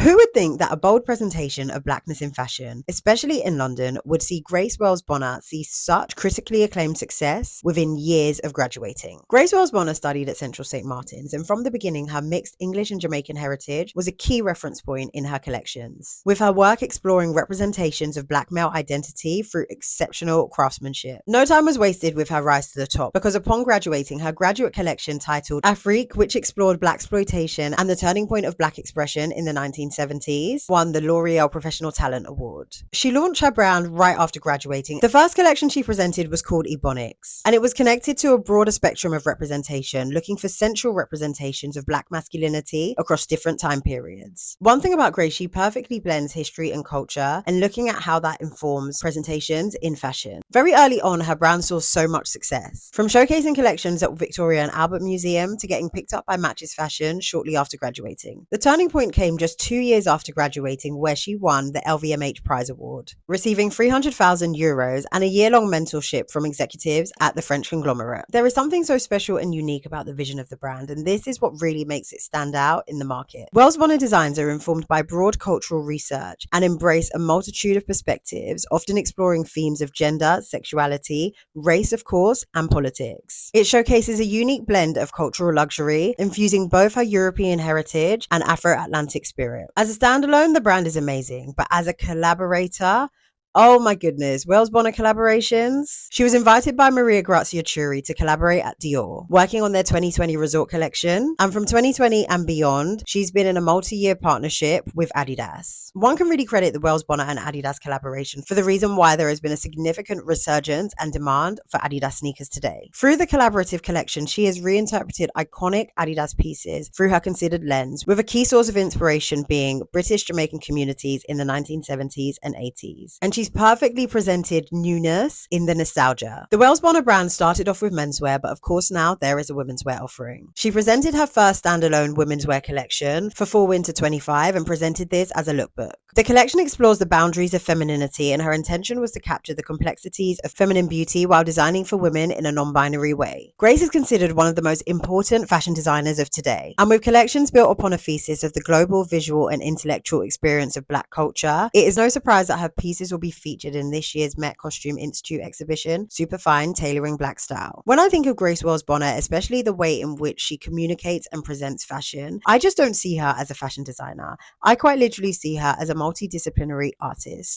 Who would think that a bold presentation of blackness in fashion, especially in London, would see Grace Wells Bonner see such critically acclaimed success within years of graduating? Grace Wells Bonner studied at Central St. Martin's, and from the beginning, her mixed English and Jamaican heritage was a key reference point in her collections, with her work exploring representations of black male identity through exceptional craftsmanship. No time was wasted with her rise to the top, because upon graduating, her graduate collection titled Afrique, which explored blaxploitation and the turning point of black expression in the 1970s, won the L'Oreal Professional Talent Award. She launched her brand right after graduating. The first collection she presented was called Ebonics, and it was connected to a broader spectrum of representation, looking for central representations of black masculinity across different time periods. One thing about Grace, she perfectly blends history and culture, and looking at how that informs presentations in fashion. Very early on, her brand saw so much success, from showcasing collections at Victoria and Albert Museum to getting picked up by Matches Fashion shortly after graduating. The turning point came just 2 years after graduating, where she won the LVMH Prize Award, receiving €300,000 and a year-long mentorship from executives at the French conglomerate. There is something so special and unique about the vision of the brand, and this is what really makes it stand out in the market. Wells Bonner designs are informed by broad cultural research and embrace a multitude of perspectives, often exploring themes of gender, sexuality, race, of course, and politics. It showcases a unique blend of cultural luxury, infusing both her European heritage and Afro-Atlantic spirit. As a standalone, the brand is amazing, but as a collaborator, oh my goodness, Wells Bonner collaborations. She was invited by Maria Grazia Chiuri to collaborate at Dior, working on their 2020 resort collection. And from 2020 and beyond, she's been in a multi-year partnership with Adidas. One can really credit the Wells Bonner and Adidas collaboration for the reason why there has been a significant resurgence and demand for Adidas sneakers today. Through the collaborative collection, she has reinterpreted iconic Adidas pieces through her considered lens, with a key source of inspiration being British Jamaican communities in the 1970s and 80s. And she's perfectly presented newness in the nostalgia. The Wells Bonner brand started off with menswear, but of course now there is a women's wear offering. She presented her first standalone women's wear collection for Fall Winter 25 and presented this as a lookbook. The collection explores the boundaries of femininity, and her intention was to capture the complexities of feminine beauty while designing for women in a non-binary way. Grace is considered one of the most important fashion designers of today, and with collections built upon a thesis of the global visual and intellectual experience of black culture, it is no surprise that her pieces will be featured in this year's Met Costume Institute exhibition, Superfine Tailoring Black Style. When I think of Grace Wells Bonner, especially the way in which she communicates and presents fashion, I just don't see her as a fashion designer. I quite literally see her as a multidisciplinary artist.